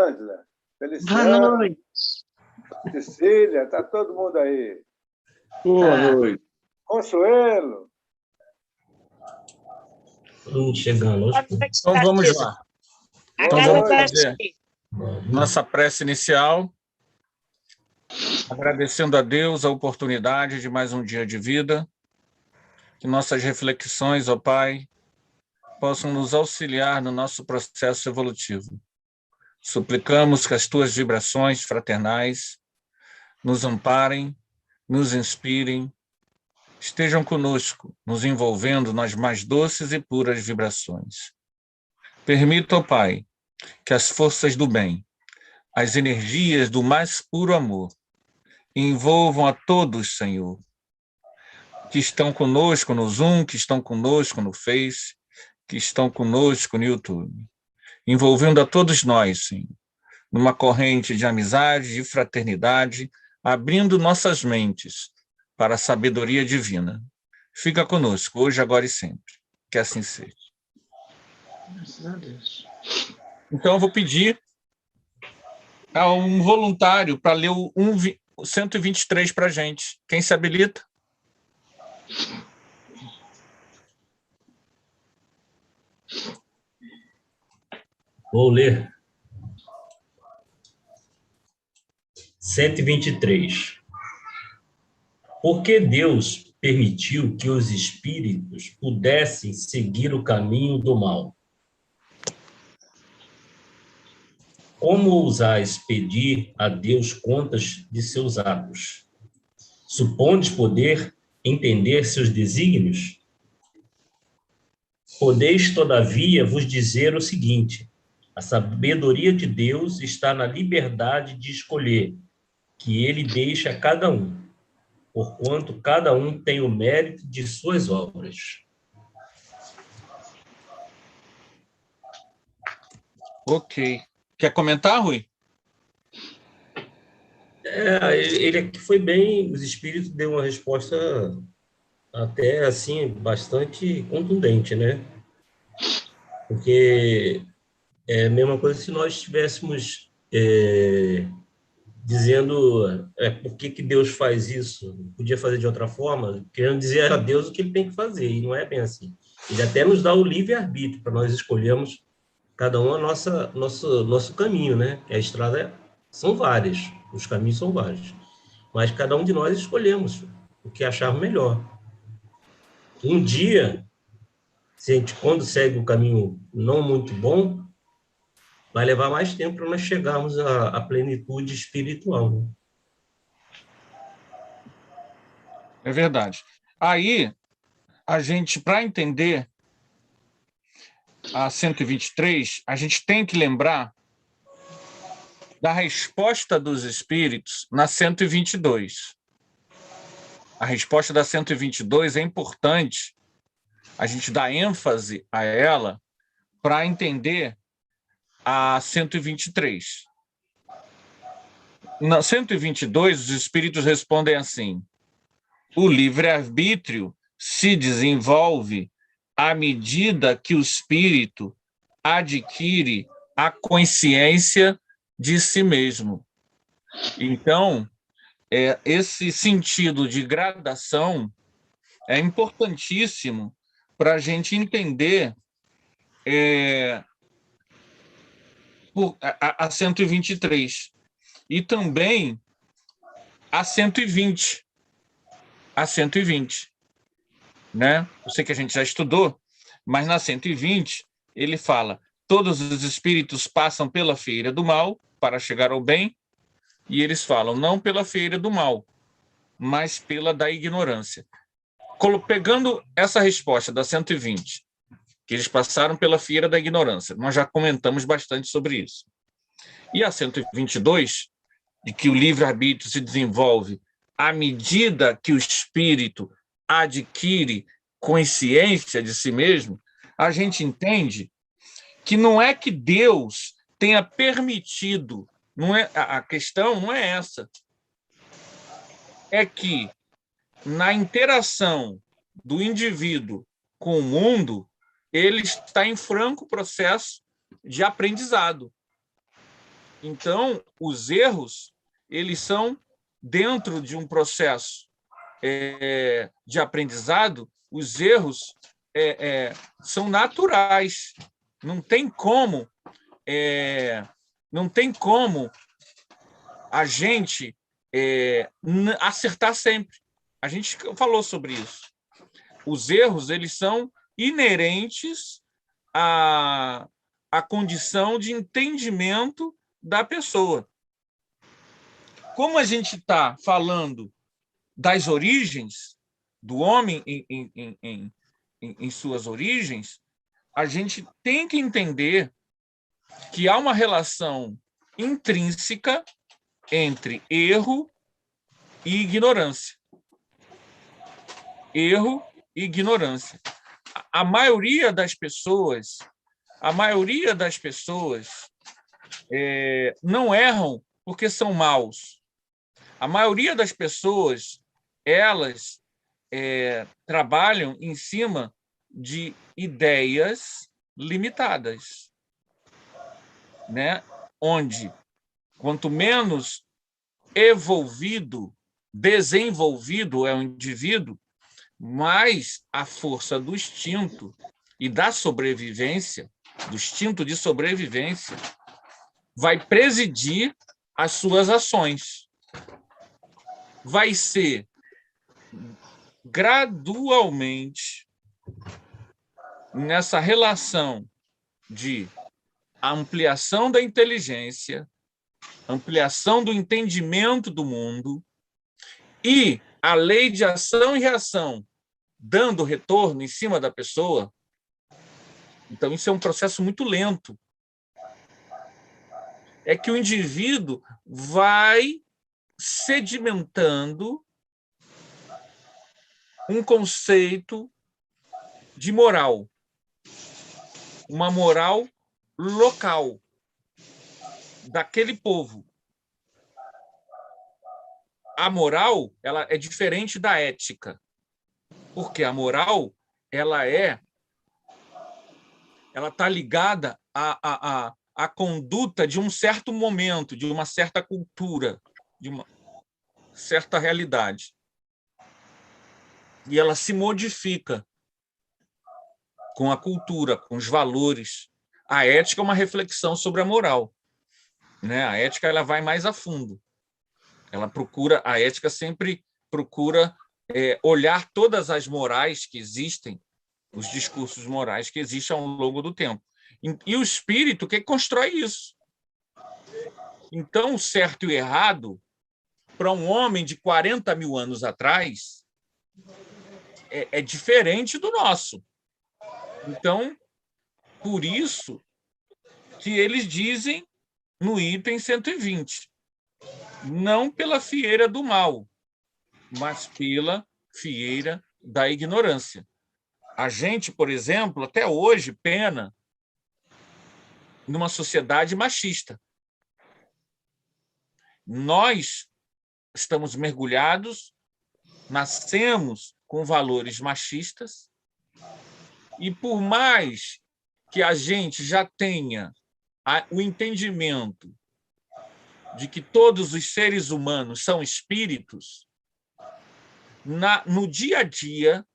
Rosângela, Boa Feliciano, noite. Cecília, tá todo mundo aí. Boa noite. Consuelo. Chegando. Então vamos lá. Então vamos fazer nossa prece inicial, agradecendo a Deus a oportunidade de mais um dia de vida, que nossas reflexões, ó Pai, possam nos auxiliar no nosso processo evolutivo. Suplicamos que as tuas vibrações fraternais nos amparem, nos inspirem, estejam conosco, nos envolvendo nas mais doces e puras vibrações. Permita, ó Pai, que as forças do bem, as energias do mais puro amor, envolvam a todos, Senhor, que estão conosco no Zoom, que estão conosco no Face, que estão conosco no YouTube, envolvendo a todos nós, Senhor, numa corrente de amizade e fraternidade, abrindo nossas mentes para a sabedoria divina. Fica conosco, hoje, agora e sempre. Que assim seja. Graças a Deus. Então, eu vou pedir a um voluntário para ler o 123 para a gente. Quem se habilita? Vou ler. 123. Por que Deus permitiu que os espíritos pudessem seguir o caminho do mal? Como ousais pedir a Deus contas de seus atos? Supondes poder entender seus desígnios? Podeis, todavia, vos dizer o seguinte: a sabedoria de Deus está na liberdade de escolher, que ele deixa a cada um, porquanto cada um tem o mérito de suas obras. Ok. Quer comentar, Rui? Ele aqui foi bem, os espíritos deu uma resposta até assim bastante contundente, né? Porque é a mesma coisa se nós estivéssemos dizendo por que Deus faz isso, podia fazer de outra forma, querendo dizer a Deus o que ele tem que fazer, e não é bem assim. Ele até nos dá o livre-arbítrio para nós escolhermos cada um nosso caminho, né? A estrada são várias, os caminhos são vários, mas cada um de nós escolhemos o que achar melhor. Um dia, se a gente, quando segue um caminho não muito bom, vai levar mais tempo para nós chegarmos à plenitude espiritual, né? É verdade. Aí, a gente, para entender a 123, a gente tem que lembrar da resposta dos espíritos na 122. A resposta da 122 é importante a gente dar ênfase a ela para entender a 123. Na 122, os espíritos respondem assim: o livre-arbítrio se desenvolve à medida que o espírito adquire a consciência de si mesmo. Então, esse sentido de gradação é importantíssimo para a gente entender a 123 e também a 120. A 120, né? Eu sei que a gente já estudou, mas na 120 ele fala: todos os espíritos passam pela feira do mal para chegar ao bem, e eles falam não pela feira do mal, mas pela da ignorância. Pegando essa resposta da 120, que eles passaram pela feira da ignorância, nós já comentamos bastante sobre isso. E a 122, de que o livre-arbítrio se desenvolve à medida que o espírito adquire consciência de si mesmo, a gente entende que não é que Deus tenha permitido, não é, a questão não é essa. É que, na interação do indivíduo com o mundo, ele está em franco processo de aprendizado. Então, os erros, eles são dentro de um processo de aprendizado, os erros são naturais. Não tem como a gente acertar sempre. A gente falou sobre isso. Os erros, eles são inerentes à condição de entendimento da pessoa. Como a gente está falando das origens do homem em suas origens, a gente tem que entender que há uma relação intrínseca entre erro e ignorância. Erro e ignorância. A maioria das pessoas não erram porque são maus. A maioria das pessoas, elas trabalham em cima de ideias limitadas, né? Onde, quanto menos desenvolvido é o indivíduo, mais a força do instinto e da sobrevivência, do instinto de sobrevivência, vai presidir as suas ações. Vai ser gradualmente nessa relação de ampliação da inteligência, ampliação do entendimento do mundo e a lei de ação e reação dando retorno em cima da pessoa. Então, isso é um processo muito lento. É que o indivíduo vai sedimentando um conceito de moral, uma moral local daquele povo. A moral, ela é diferente da ética, porque a moral ela está ligada à conduta de um certo momento, de uma certa cultura, de uma certa realidade. E ela se modifica com a cultura, com os valores. A ética é uma reflexão sobre a moral, né? A ética ela vai mais a fundo. A ética sempre procura olhar todas as morais que existem, os discursos morais que existem ao longo do tempo. E o espírito que constrói isso. Então, o certo e o errado, para um homem de 40 mil anos atrás, é diferente do nosso. Então, por isso que eles dizem no item 120, não pela fieira do mal, mas pela fieira da ignorância. A gente, por exemplo, até hoje pena numa sociedade machista. Nós estamos mergulhados, nascemos com valores machistas, e por mais que a gente já tenha o entendimento de que todos os seres humanos são espíritos, no dia a dia,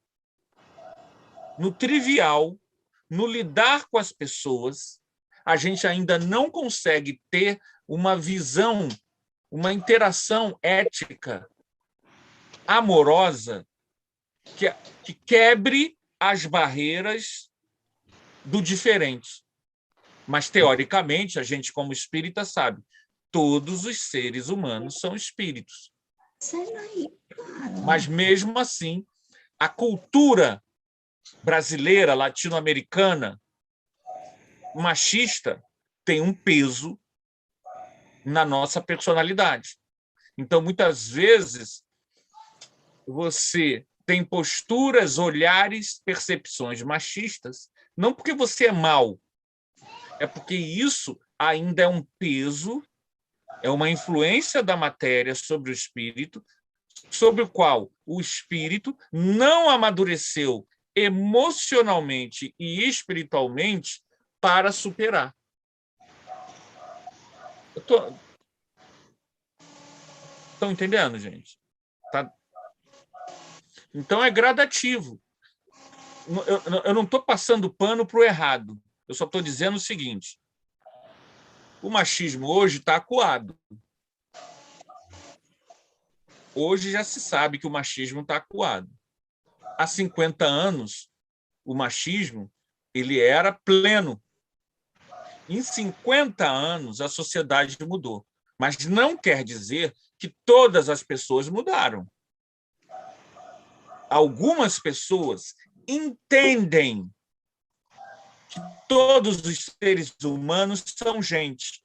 no trivial, no lidar com as pessoas, a gente ainda não consegue ter uma visão, uma interação ética, amorosa, que quebre as barreiras do diferente. Mas, teoricamente, a gente, como espírita, sabe, todos os seres humanos são espíritos. Mas, mesmo assim, a cultura brasileira, latino-americana, machista, tem um peso na nossa personalidade. Então, muitas vezes, você tem posturas, olhares, percepções machistas, não porque você é mau, é porque isso ainda é um peso, é uma influência da matéria sobre o espírito, sobre o qual o espírito não amadureceu emocionalmente e espiritualmente para superar. Estão entendendo, gente? Tá? Então, é gradativo. Eu não estou passando pano para o errado. Eu só estou dizendo o seguinte. O machismo hoje está acuado. Hoje já se sabe que o machismo está acuado. Há 50 anos, o machismo ele era pleno. Em 50 anos, a sociedade mudou. Mas não quer dizer que todas as pessoas mudaram. Algumas pessoas entendem que todos os seres humanos são gente.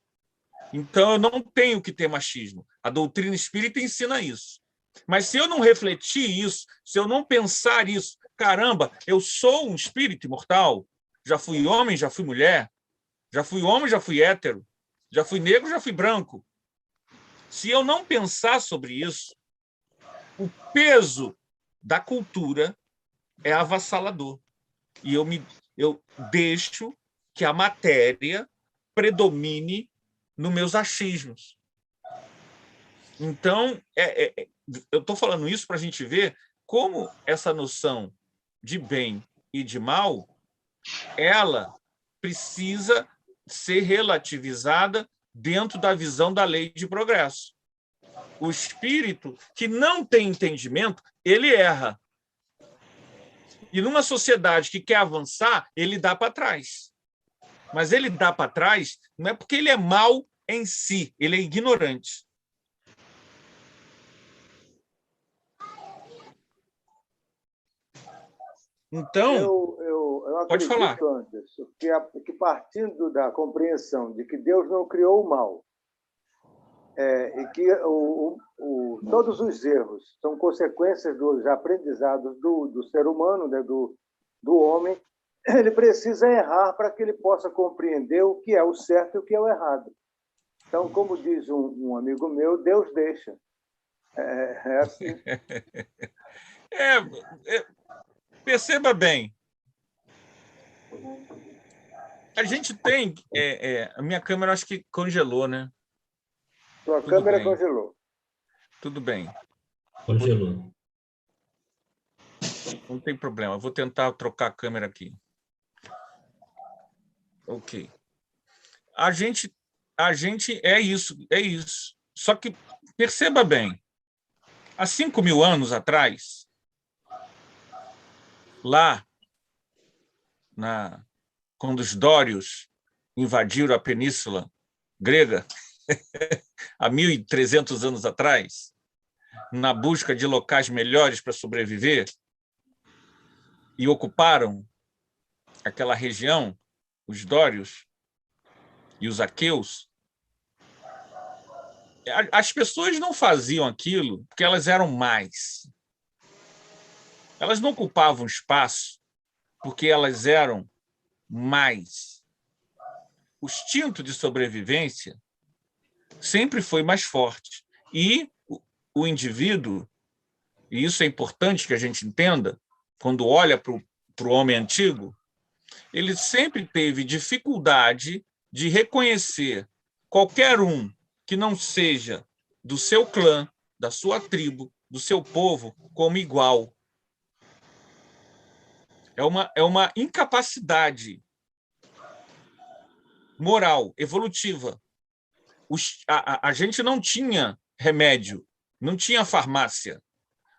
Então, eu não tenho que ter machismo. A doutrina espírita ensina isso. Mas se eu não refletir isso, se eu não pensar isso, caramba, eu sou um espírito imortal, já fui homem, já fui mulher, já fui homem, já fui hétero, já fui negro, já fui branco. Se eu não pensar sobre isso, o peso da cultura é avassalador. E eu deixo que a matéria predomine nos meus achismos. Então, eu estou falando isso para a gente ver como essa noção de bem e de mal, ela precisa ser relativizada dentro da visão da lei de progresso. O espírito que não tem entendimento, ele erra. E numa sociedade que quer avançar, ele dá para trás. Mas ele dá para trás não é porque ele é mau em si, ele é ignorante. Então, eu pode falar. acredito, Anderson, que partindo da compreensão de que Deus não criou o mal, e que todos os erros são consequências dos aprendizados do ser humano, né, do homem, ele precisa errar para que ele possa compreender o que é o certo e o que é o errado. Então, como diz um amigo meu, Deus deixa. É assim. Perceba bem. A gente tem... a minha câmera acho que congelou, né? Sua câmera congelou. Tudo bem. Congelou. Não tem problema. Eu vou tentar trocar a câmera aqui. Ok. A gente é isso. Só que perceba bem. Há 5.000 anos atrás, lá, quando os dórios invadiram a península grega, há 1.300 anos atrás, na busca de locais melhores para sobreviver, e ocuparam aquela região, os dórios e os aqueus, as pessoas não faziam aquilo porque elas eram mais. Elas não ocupavam espaço porque elas eram mais. O instinto de sobrevivência sempre foi mais forte. E o indivíduo, e isso é importante que a gente entenda, quando olha para o homem antigo, ele sempre teve dificuldade de reconhecer qualquer um que não seja do seu clã, da sua tribo, do seu povo, como igual. É uma incapacidade moral, evolutiva. A gente não tinha remédio, não tinha farmácia,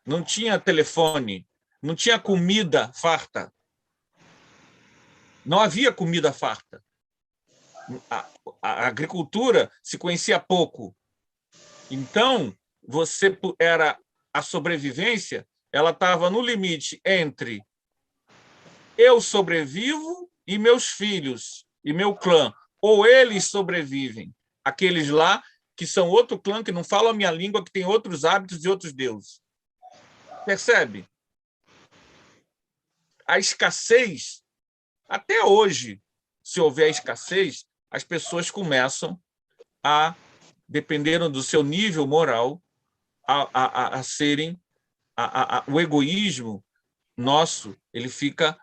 não tinha telefone, não tinha comida farta. Não havia comida farta. A agricultura se conhecia pouco. Então, a sobrevivência, ela estava no limite entre eu sobrevivo e meus filhos e meu clã, ou eles sobrevivem, aqueles lá que são outro clã, que não falam a minha língua, que tem outros hábitos e outros deuses. Percebe? A escassez, até hoje, se houver escassez, as pessoas começam dependendo do seu nível moral, a serem... o egoísmo nosso, ele fica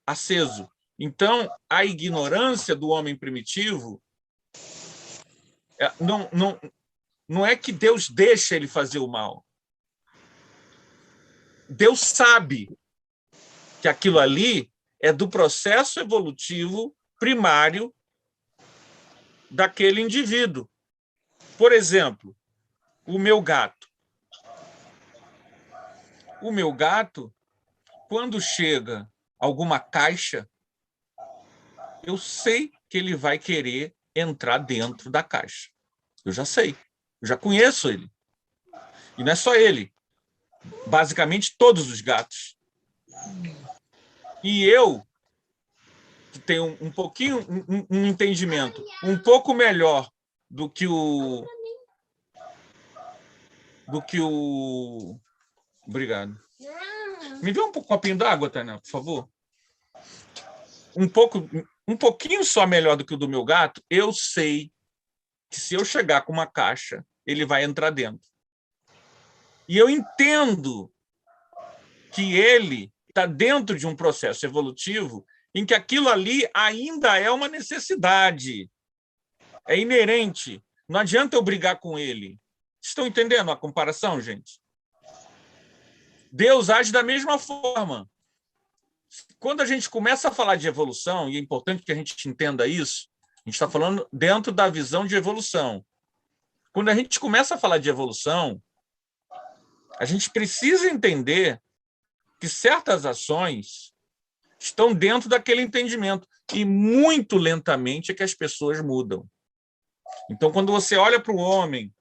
aceso. Então, a ignorância do homem primitivo, não é que Deus deixa ele fazer o mal. Deus sabe que aquilo ali é do processo evolutivo primário daquele indivíduo. Por exemplo, o meu gato. O meu gato, quando chega alguma caixa, eu sei que ele vai querer entrar dentro da caixa. Eu já sei, eu já conheço ele. E não é só ele. Basicamente, todos os gatos. E eu, que tenho um pouquinho, um entendimento um pouco melhor do que o... Obrigado. Me dê um copinho d'água, Tainá, por favor. Um pouquinho só melhor do que o do meu gato, eu sei que se eu chegar com uma caixa, ele vai entrar dentro. E eu entendo que ele está dentro de um processo evolutivo em que aquilo ali ainda é uma necessidade, é inerente. Não adianta eu brigar com ele. Estão entendendo a comparação, gente? Deus age da mesma forma. Quando a gente começa a falar de evolução, e é importante que a gente entenda isso, a gente está falando dentro da visão de evolução. Quando a gente começa a falar de evolução, a gente precisa entender que certas ações estão dentro daquele entendimento. E muito lentamente é que as pessoas mudam. Então, quando você olha para o homem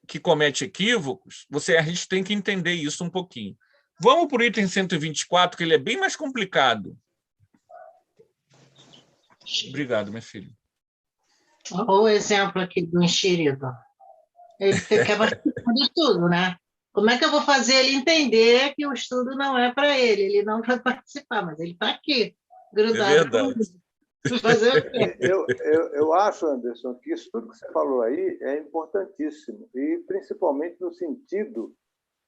que comete equívocos, a gente tem que entender isso um pouquinho. Vamos para o item 124, que ele é bem mais complicado. Obrigado, minha filha. Olha o exemplo aqui do enxerido. Ele quer participar do estudo, né? Como é que eu vou fazer ele entender que o estudo não é para ele? Ele não vai participar, mas ele está aqui, grudado. É verdade. Fazer o quê? Eu acho, Anderson, que isso tudo que você falou aí é importantíssimo, e principalmente no sentido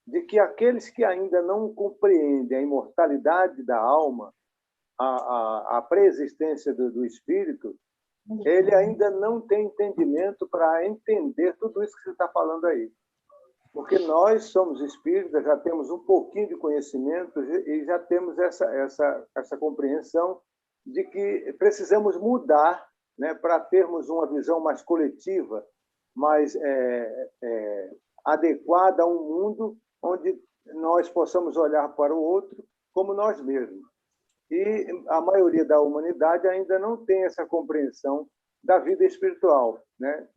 de que aqueles que ainda não compreendem a imortalidade da alma, a pré-existência do espírito, ele ainda não tem entendimento para entender tudo isso que você está falando aí. Porque nós somos espíritas, já temos um pouquinho de conhecimento e já temos essa compreensão de que precisamos mudar, né, para termos uma visão mais coletiva, mais adequada a um mundo onde nós possamos olhar para o outro como nós mesmos. E a maioria da humanidade ainda não tem essa compreensão da vida espiritual, né?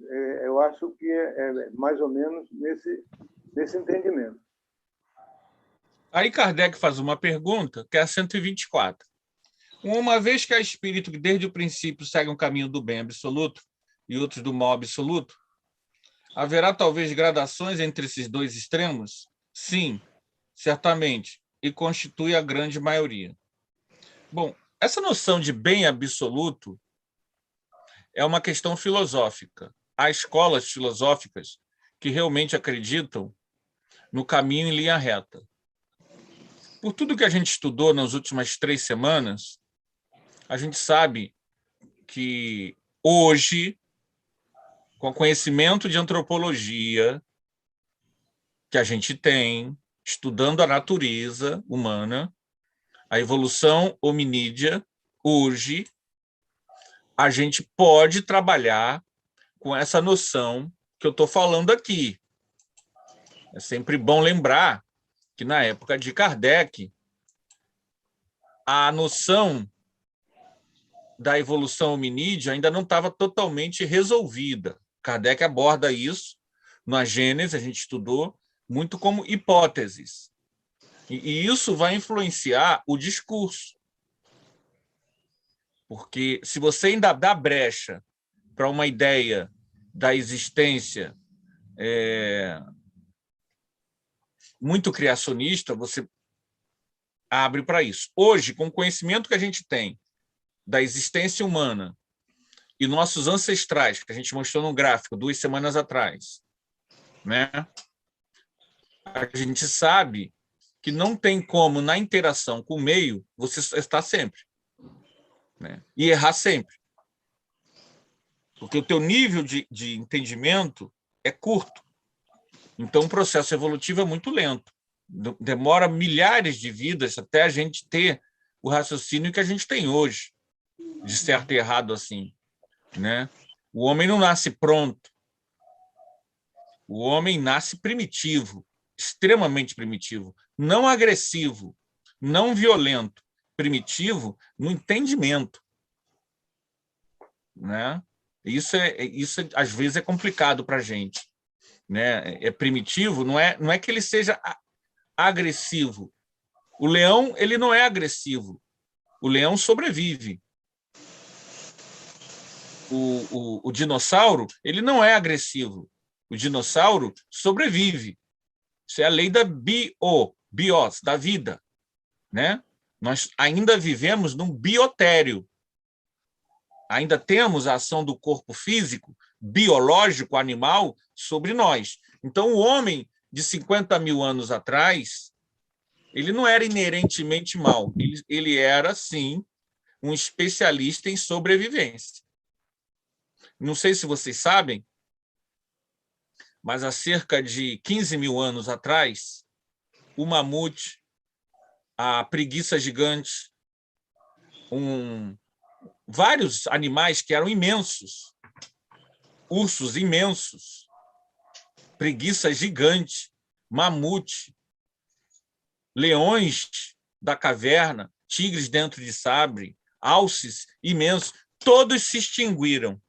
Eu acho que é mais ou menos nesse entendimento. Aí Kardec faz uma pergunta, que é a 124. Uma vez que há espírito que desde o princípio segue um caminho do bem absoluto e outros do mal absoluto, haverá talvez gradações entre esses dois extremos? Sim, certamente, e constitui a grande maioria. Bom, essa noção de bem absoluto é uma questão filosófica. Há escolas filosóficas que realmente acreditam no caminho em linha reta. Por tudo que a gente estudou nas últimas 3 semanas, a gente sabe que hoje, com o conhecimento de antropologia que a gente tem, estudando a natureza humana, a evolução hominídea, hoje, a gente pode trabalhar com essa noção que eu estou falando aqui. É sempre bom lembrar que, na época de Kardec, a noção da evolução hominídea ainda não estava totalmente resolvida. Kardec aborda isso na Gênese, a gente estudou, muito como hipóteses. E isso vai influenciar o discurso. Porque se você ainda dá brecha para uma ideia da existência muito criacionista, você abre para isso. Hoje, com o conhecimento que a gente tem da existência humana e nossos ancestrais, que a gente mostrou no gráfico 2 semanas atrás, né? A gente sabe que não tem como, na interação com o meio, você estar sempre, né? E errar sempre. porque o teu nível de entendimento é curto. Então, o processo evolutivo é muito lento. Demora milhares de vidas até a gente ter o raciocínio que a gente tem hoje, de certo e errado assim, né? O homem não nasce pronto. O homem nasce primitivo, extremamente primitivo, não agressivo, não violento, primitivo no entendimento, né? Isso às vezes é complicado para a gente, né? É primitivo, não é que ele seja agressivo. O leão, ele não é agressivo. O leão sobrevive. O dinossauro, ele não é agressivo. O dinossauro sobrevive. Isso é a lei da bios, da vida, né? Nós ainda vivemos num biotério. Ainda temos a ação do corpo físico, biológico, animal, sobre nós. Então, o homem de 50 mil anos atrás, ele não era inerentemente mau. Ele era, sim, um especialista em sobrevivência. Não sei se vocês sabem, mas há cerca de 15 mil anos atrás, o mamute, a preguiça gigante, vários animais que eram imensos, ursos imensos, preguiça gigante, mamute, leões da caverna, tigres dentro de sabre, alces imensos, todos se extinguiram.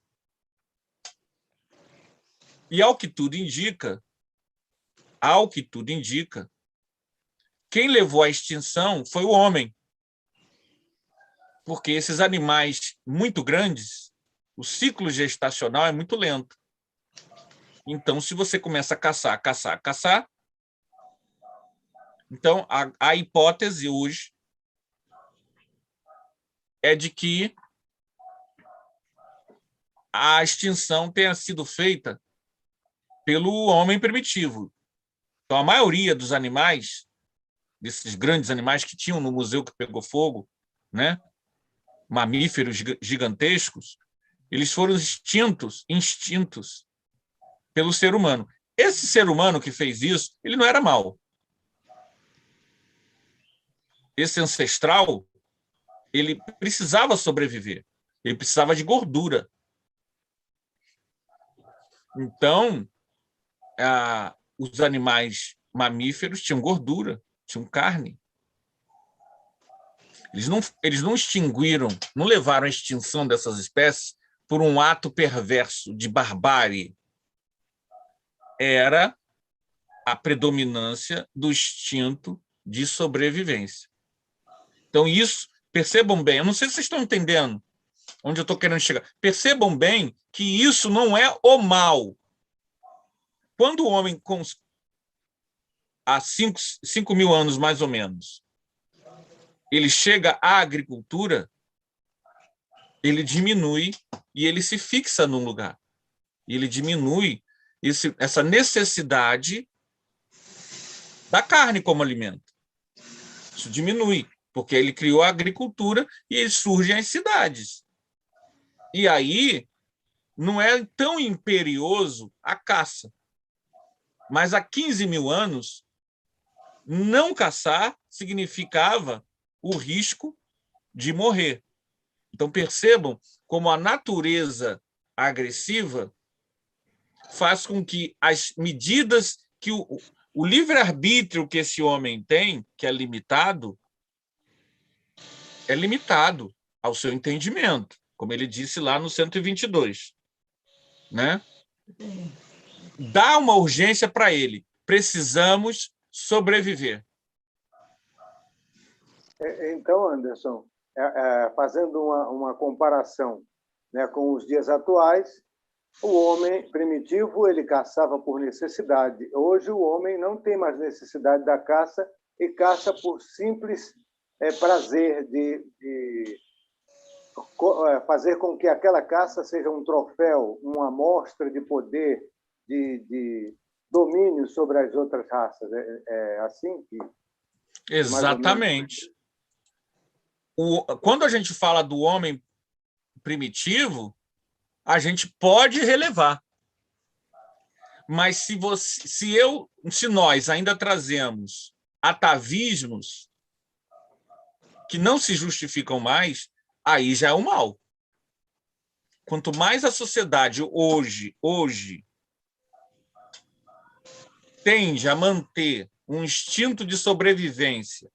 E ao que tudo indica, quem levou à extinção foi o homem. Porque esses animais muito grandes, o ciclo gestacional é muito lento. Então, se você começa a caçar, então a hipótese hoje é de que a extinção tenha sido feita pelo homem primitivo. Então, a maioria dos animais, desses grandes animais que tinham no museu que pegou fogo, né? Mamíferos gigantescos, eles foram extintos pelo ser humano. Esse ser humano que fez isso, ele não era mau. Esse ancestral, ele precisava sobreviver. Ele precisava de gordura. Então, os animais mamíferos tinham gordura, tinham carne. Eles não extinguiram, não levaram à extinção dessas espécies por um ato perverso de barbárie. Era a predominância do instinto de sobrevivência. Então, isso, percebam bem, eu não sei se vocês estão entendendo onde eu estou querendo chegar. Percebam bem que isso não é o mal. Quando o homem, há 5 mil anos mais ou menos, ele chega à agricultura, ele diminui e ele se fixa num lugar. E ele diminui essa necessidade da carne como alimento. Isso diminui, porque ele criou a agricultura e surgem as cidades. E aí não é tão imperioso a caça. Mas há 15 mil anos, não caçar significava o risco de morrer. Então, percebam como a natureza agressiva faz com que as medidas que o livre-arbítrio que esse homem tem, que é limitado ao seu entendimento, como ele disse lá no 122, né? Dá uma urgência para ele. Precisamos sobreviver. Então, Anderson, fazendo uma comparação, né, com os dias atuais, o homem primitivo ele caçava por necessidade. Hoje o homem não tem mais necessidade da caça e caça por simples prazer de fazer com que aquela caça seja um troféu, uma amostra de poder, de domínio sobre as outras raças. É assim que... Exatamente. Quando a gente fala do homem primitivo, a gente pode relevar. Mas se nós ainda trazemos atavismos que não se justificam mais, aí já é o mal. Quanto mais a sociedade hoje tende a manter um instinto de sobrevivência,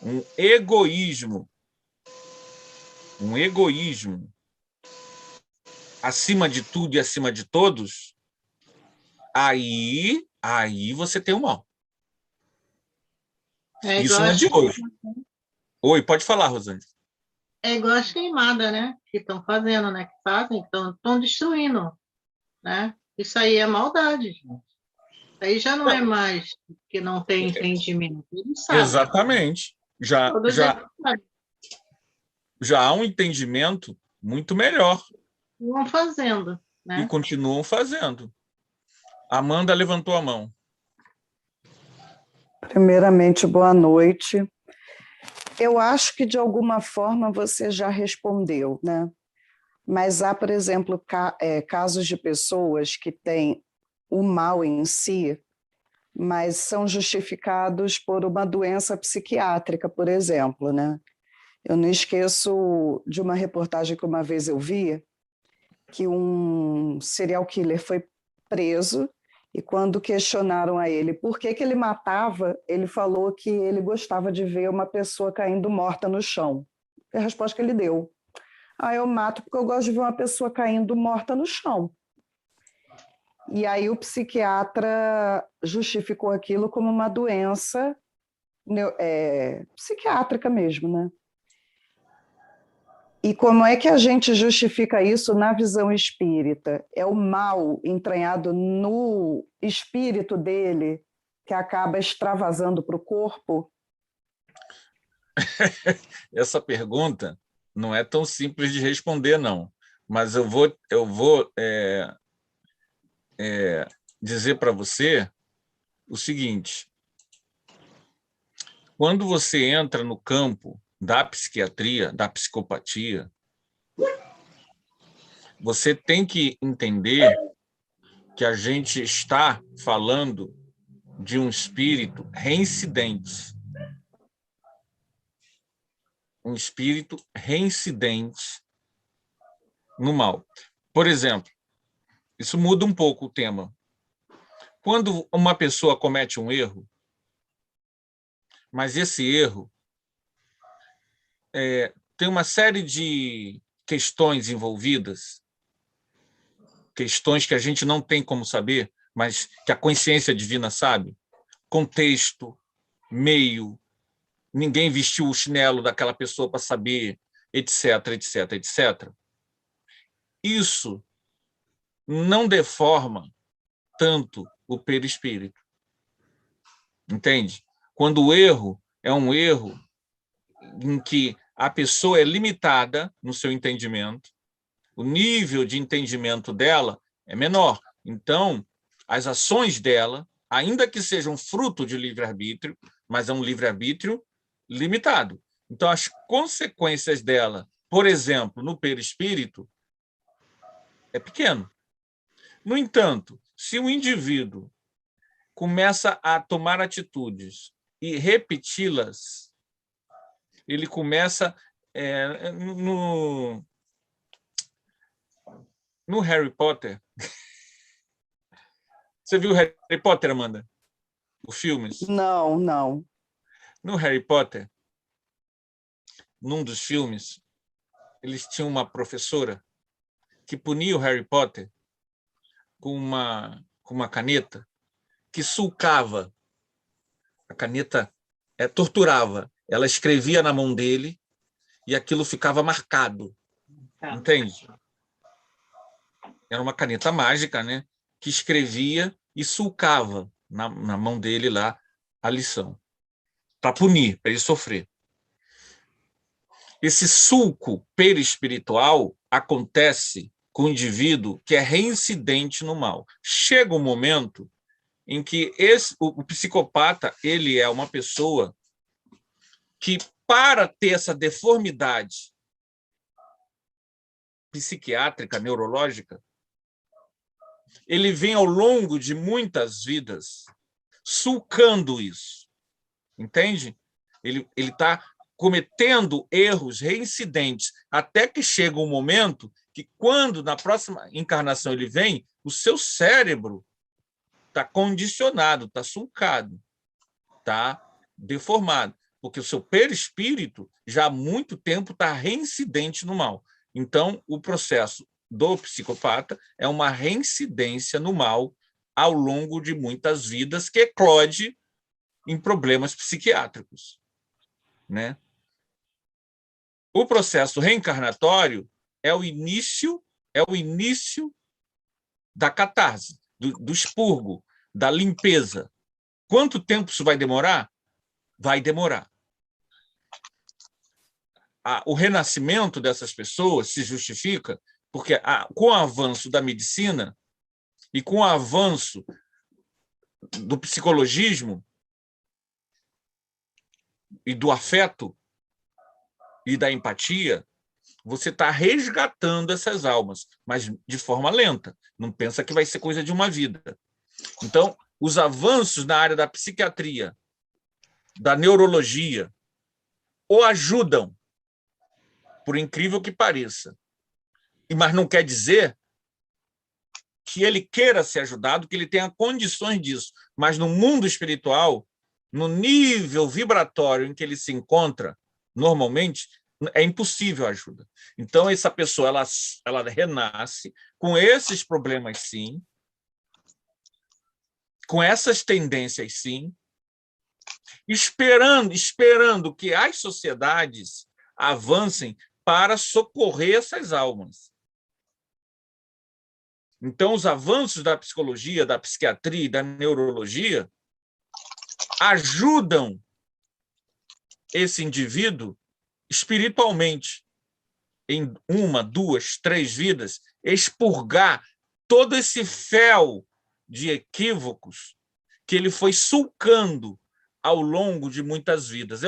um egoísmo acima de tudo e acima de todos, aí você tem o mal. Isso não é de hoje. Oi, pode falar, Rosângela. É igual as queimadas, né? Que estão fazendo, né? Que fazem, estão destruindo, né? Isso aí é maldade, gente. Aí já não é mais que não tem entendimento. Ele sabe. Exatamente. Já há um entendimento muito melhor. Vão fazendo, né? E continuam fazendo. Amanda levantou a mão. Primeiramente, boa noite. Eu acho que, de alguma forma, você já respondeu, né? Mas há, por exemplo, casos de pessoas que têm o mal em si, mas são justificados por uma doença psiquiátrica, por exemplo, né? Eu não esqueço de uma reportagem que uma vez eu vi, que um serial killer foi preso e quando questionaram a ele por que ele matava, ele falou que ele gostava de ver uma pessoa caindo morta no chão. Foi a resposta que ele deu. Eu mato porque eu gosto de ver uma pessoa caindo morta no chão. E aí o psiquiatra justificou aquilo como uma doença psiquiátrica mesmo, né? E como é que a gente justifica isso na visão espírita? É o mal entranhado no espírito dele que acaba extravasando para o corpo? Essa pergunta não é tão simples de responder, não. Mas eu vou dizer para você o seguinte. Quando você entra no campo da psiquiatria, da psicopatia, você tem que entender que a gente está falando de um espírito reincidente. Um espírito reincidente no mal. Por exemplo, isso muda um pouco o tema. Quando uma pessoa comete um erro, mas esse erro tem uma série de questões envolvidas, questões que a gente não tem como saber, mas que a consciência divina sabe. Contexto, meio, ninguém vestiu o chinelo daquela pessoa para saber, etc, etc, etc. Isso não deforma tanto o perispírito. Entende? Quando o erro é um erro em que a pessoa é limitada no seu entendimento, o nível de entendimento dela é menor. Então, as ações dela, ainda que sejam fruto de livre-arbítrio, mas é um livre-arbítrio limitado. Então, as consequências dela, por exemplo, no perispírito, é pequeno. No entanto, se o indivíduo começa a tomar atitudes e repeti-las, ele começa no Harry Potter. Você viu Harry Potter, Amanda? Os filmes? Não, não. No Harry Potter, num dos filmes, eles tinham uma professora que punia o Harry Potter com uma caneta que sulcava. A caneta torturava. Ela escrevia na mão dele e aquilo ficava marcado. Entende? Era uma caneta mágica, né? Que escrevia e sulcava na mão dele lá a lição, para punir, para ele sofrer. Esse sulco perispiritual acontece com o indivíduo que é reincidente no mal. Chega um momento em que o psicopata ele é uma pessoa que, para ter essa deformidade psiquiátrica, neurológica, ele vem ao longo de muitas vidas sulcando isso, entende? Ele está cometendo erros reincidentes, até que chega um momento que, quando na próxima encarnação ele vem, o seu cérebro está condicionado, está sulcado, está deformado, porque o seu perispírito já há muito tempo está reincidente no mal. Então, o processo do psicopata é uma reincidência no mal ao longo de muitas vidas, que eclode em problemas psiquiátricos, né? O processo reencarnatório é o início da catarse, do expurgo, da limpeza. Quanto tempo isso vai demorar? Vai demorar. O renascimento dessas pessoas se justifica porque, com o avanço da medicina e com o avanço do psicologismo e do afeto e da empatia, você está resgatando essas almas, mas de forma lenta. Não pensa que vai ser coisa de uma vida. Então, os avanços na área da psiquiatria, da neurologia, o ajudam, por incrível que pareça. Mas não quer dizer que ele queira ser ajudado, que ele tenha condições disso. Mas no mundo espiritual, no nível vibratório em que ele se encontra, normalmente, é impossível a ajuda. Então, essa pessoa ela renasce com esses problemas, sim, com essas tendências, sim, esperando que as sociedades avancem para socorrer essas almas. Então, os avanços da psicologia, da psiquiatria e da neurologia ajudam esse indivíduo espiritualmente, em 1, 2, 3 vidas, expurgar todo esse fel de equívocos que ele foi sulcando ao longo de muitas vidas.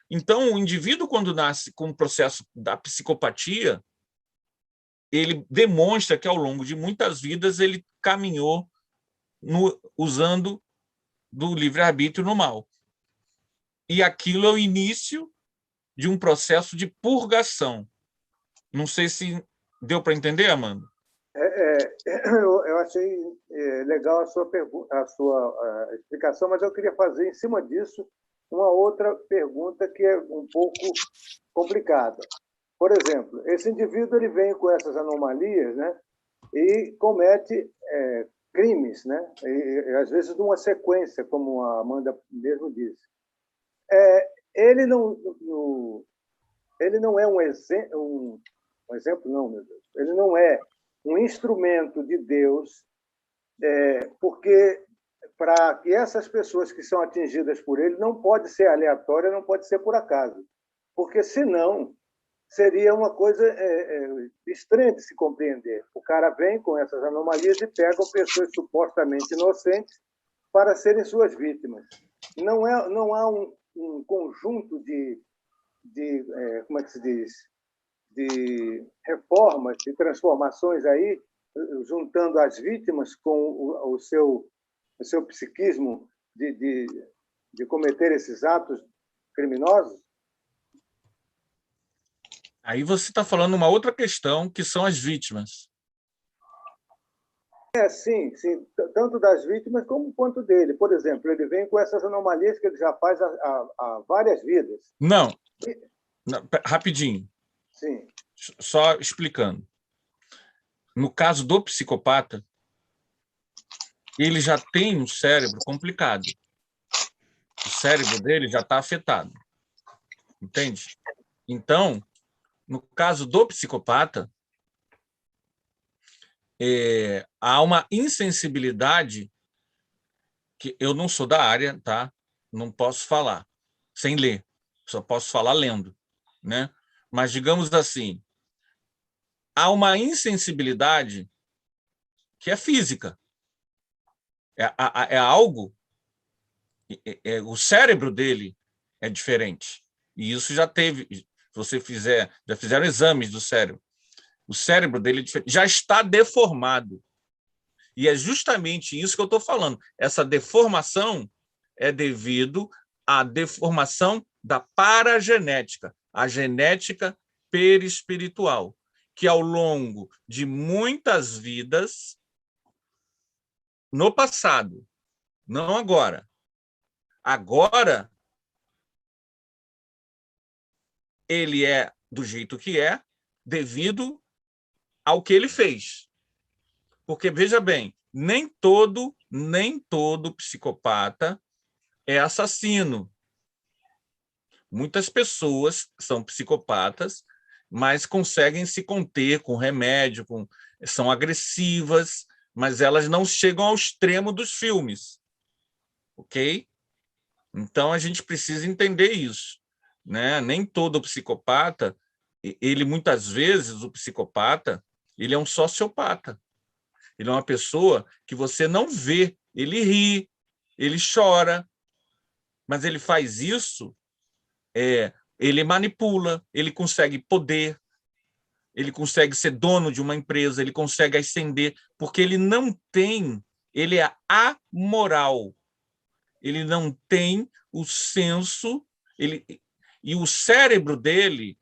Então, o indivíduo, quando nasce com o processo da psicopatia, ele demonstra que, ao longo de muitas vidas, ele caminhou usando do livre-arbítrio no mal. E aquilo é o início de um processo de purgação. Não sei se deu para entender, Amanda? Eu achei legal a sua explicação, mas eu queria fazer, em cima disso, uma outra pergunta que é um pouco complicada. Por exemplo, esse indivíduo ele vem com essas anomalias, né, e comete crimes, né, e, às vezes numa sequência, como a Amanda mesmo disse. Ele não é um exemplo, não, meu Deus. Ele não é um instrumento de Deus, porque para que essas pessoas que são atingidas por ele não pode ser aleatória, não pode ser por acaso, porque senão seria uma coisa estranha de se compreender. O cara vem com essas anomalias e pega pessoas supostamente inocentes para serem suas vítimas. Não há um conjunto de como é que se diz, de reformas, de transformações aí, juntando as vítimas com o seu psiquismo de cometer esses atos criminosos? Aí você está falando uma outra questão, que são as vítimas. Sim, tanto das vítimas quanto dele. Por exemplo, ele vem com essas anomalias que ele já faz há várias vidas. Não, rapidinho. Sim. Só explicando. No caso do psicopata, ele já tem um cérebro complicado. O cérebro dele já está afetado. Entende? Então, no caso do psicopata, há uma insensibilidade que eu não sou da área, tá? Não posso falar sem ler, só posso falar lendo, né? Mas, digamos assim, há uma insensibilidade que é física. É algo... o cérebro dele é diferente. E isso já teve... Se você já fizeram exames do cérebro. O cérebro dele já está deformado. E é justamente isso que eu estou falando. Essa deformação é devido à deformação da paragenética, a genética perispiritual, que ao longo de muitas vidas, no passado, não agora. Agora, ele é do jeito que é, devido ao que ele fez. Porque, veja bem, nem todo psicopata é assassino. Muitas pessoas são psicopatas, mas conseguem se conter com remédio, são agressivas, mas elas não chegam ao extremo dos filmes. Ok? Então, a gente precisa entender isso, né? Nem todo psicopata, ele muitas vezes, o psicopata, ele é um sociopata. Ele é uma pessoa que você não vê, ele ri, ele chora, mas ele faz isso, ele manipula, ele consegue poder, ele consegue ser dono de uma empresa, ele consegue ascender, porque ele não tem, ele é amoral, ele não tem o senso, e o cérebro dele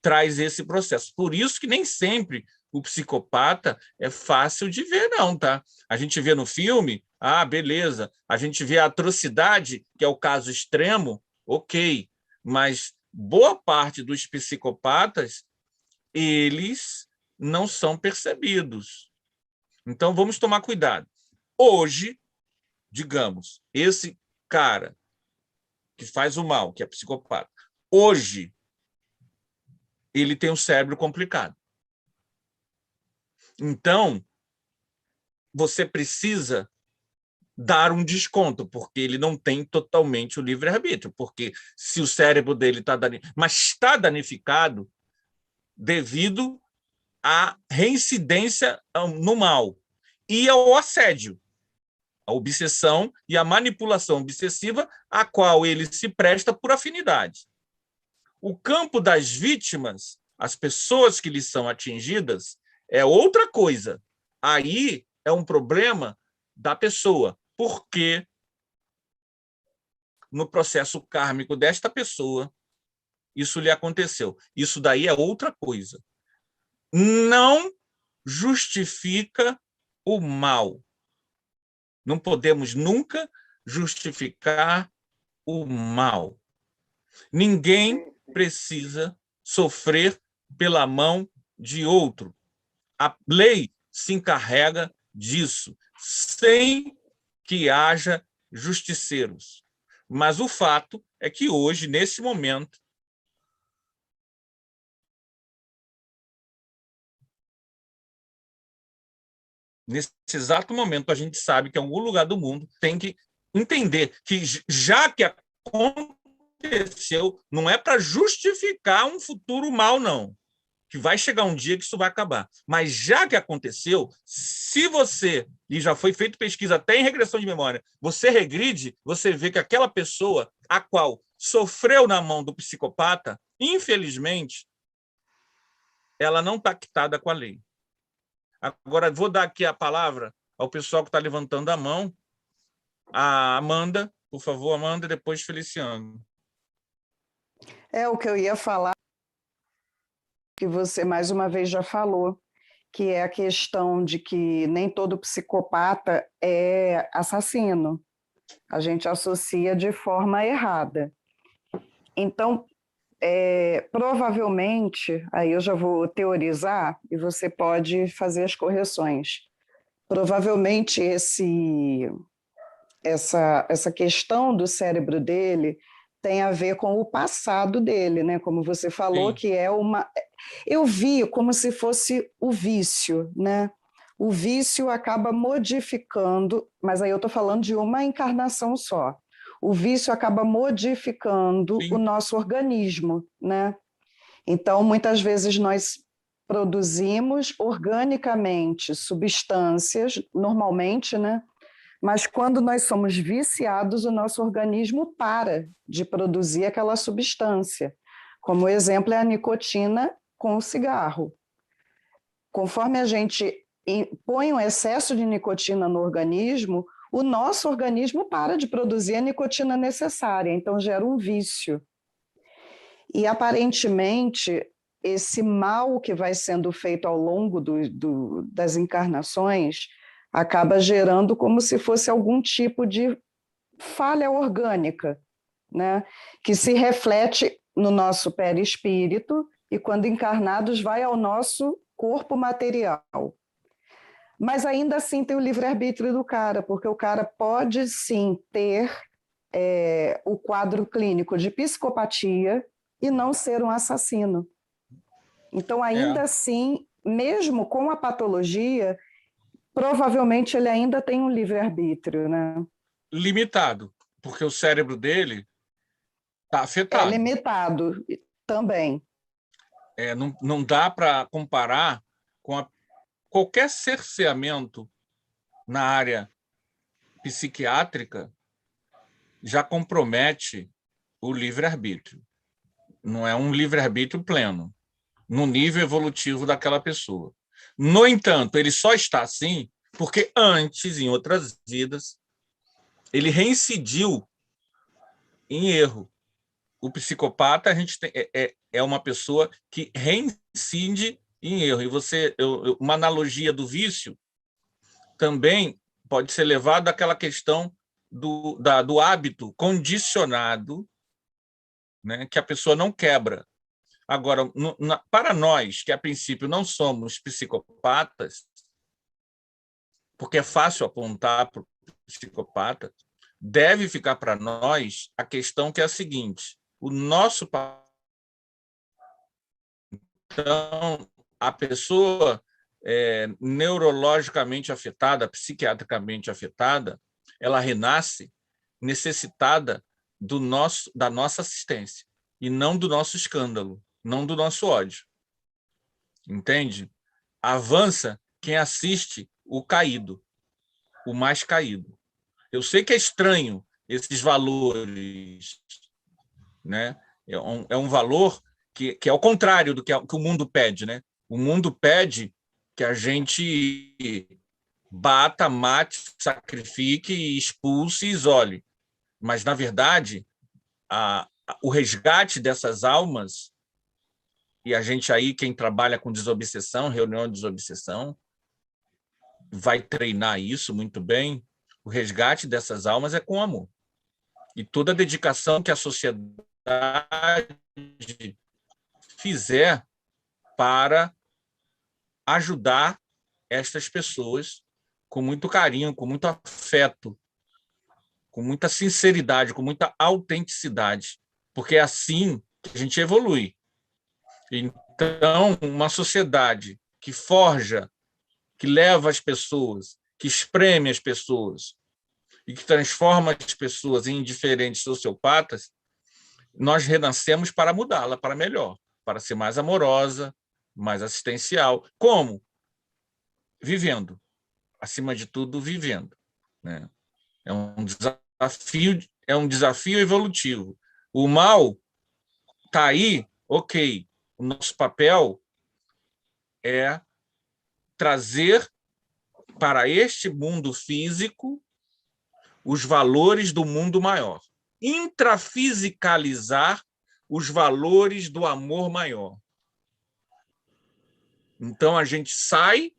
traz esse processo. Por isso que nem sempre o psicopata é fácil de ver, não, tá? A gente vê no filme, beleza. A gente vê a atrocidade, que é o caso extremo, ok. Mas boa parte dos psicopatas, eles não são percebidos. Então, vamos tomar cuidado. Hoje, digamos, esse cara que faz o mal, que é psicopata, hoje, ele tem um cérebro complicado. Então, você precisa dar um desconto, porque ele não tem totalmente o livre-arbítrio, porque se o cérebro dele está danificado, mas está danificado devido à reincidência no mal e ao assédio, a obsessão e a manipulação obsessiva a qual ele se presta por afinidade. O campo das vítimas, as pessoas que lhe são atingidas, é outra coisa. Aí é um problema da pessoa, porque no processo kármico desta pessoa, isso lhe aconteceu. Isso daí é outra coisa. Não justifica o mal. Não podemos nunca justificar o mal. Ninguém precisa sofrer pela mão de outro. A lei se encarrega disso, sem que haja justiceiros. Mas o fato é que hoje, nesse momento, nesse exato momento, a gente sabe que em algum lugar do mundo tem que entender que, já que aconteceu, não é para justificar um futuro mal, não. Que vai chegar um dia que isso vai acabar. Mas já que aconteceu, se você, e já foi feita pesquisa até em regressão de memória, você regride, você vê que aquela pessoa a qual sofreu na mão do psicopata, infelizmente, ela não está quitada com a lei. Agora, vou dar aqui a palavra ao pessoal que está levantando a mão. A Amanda, por favor, Amanda, depois Feliciano. É o que eu ia falar, que você mais uma vez já falou, que é a questão de que nem todo psicopata é assassino. A gente associa de forma errada. Então, provavelmente, aí eu já vou teorizar e você pode fazer as correções. Provavelmente essa questão do cérebro dele tem a ver com o passado dele, né? Como você falou, Sim. que é uma... Eu vi como se fosse o vício, né? O vício acaba modificando, mas aí eu estou falando de uma encarnação só. O vício acaba modificando Sim. o nosso organismo, né? Então, muitas vezes nós produzimos organicamente substâncias, normalmente, né? Mas quando nós somos viciados, o nosso organismo para de produzir aquela substância. Como exemplo é a nicotina com o cigarro. Conforme a gente põe um excesso de nicotina no organismo, o nosso organismo para de produzir a nicotina necessária, então gera um vício. E, aparentemente, esse mal que vai sendo feito ao longo das encarnações acaba gerando como se fosse algum tipo de falha orgânica, né? Que se reflete no nosso perispírito e, quando encarnados, vai ao nosso corpo material. Mas ainda assim tem o livre-arbítrio do cara, porque o cara pode sim ter o quadro clínico de psicopatia e não ser um assassino. Então, ainda assim, mesmo com a patologia, provavelmente ele ainda tem um livre-arbítrio, né? Limitado, porque o cérebro dele está afetado. É limitado também. Não dá para comparar com qualquer cerceamento na área psiquiátrica já compromete o livre-arbítrio. Não é um livre-arbítrio pleno, no nível evolutivo daquela pessoa. No entanto, ele só está assim porque antes, em outras vidas, ele reincidiu em erro. O psicopata é uma pessoa que reincide em erro. E uma analogia do vício também pode ser levada àquela questão do hábito condicionado, né, que a pessoa não quebra. Agora, para nós, que a princípio não somos psicopatas, porque é fácil apontar para o psicopata, deve ficar para nós a questão que é a seguinte: o nosso... Então, a pessoa neurologicamente afetada, psiquiatricamente afetada, ela renasce necessitada da nossa assistência e não do nosso escândalo, não do nosso ódio. Entende? Avança quem assiste o caído, o mais caído. Eu sei que é estranho esses valores, né? É um valor que é o contrário do que o mundo pede, né? O mundo pede que a gente bata, mate, sacrifique, expulse e isole. Mas, na verdade, o resgate dessas almas, e a gente aí, quem trabalha com desobsessão, reunião de desobsessão, vai treinar isso muito bem. O resgate dessas almas é com amor. E toda a dedicação que a sociedade fizer para ajudar estas pessoas com muito carinho, com muito afeto, com muita sinceridade, com muita autenticidade, porque é assim que a gente evolui. Então, uma sociedade que forja, que leva as pessoas, que espreme as pessoas e que transforma as pessoas em diferentes sociopatas, nós renascemos para mudá-la para melhor, para ser mais amorosa, mais assistencial. Como? Vivendo. Acima de tudo, vivendo, né? É um desafio evolutivo. O mal está aí, ok. O nosso papel é trazer para este mundo físico os valores do mundo maior. Intrafisicalizar os valores do amor maior. Então, a gente sai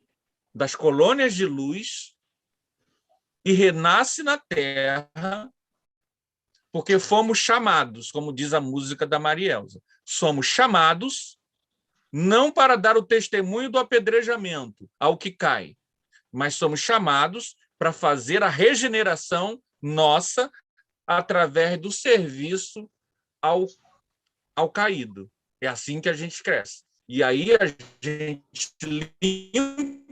das colônias de luz e renasce na Terra porque fomos chamados, como diz a música da Marielza, somos chamados não para dar o testemunho do apedrejamento ao que cai, mas somos chamados para fazer a regeneração nossa através do serviço ao caído. É assim que a gente cresce. E aí a gente limpa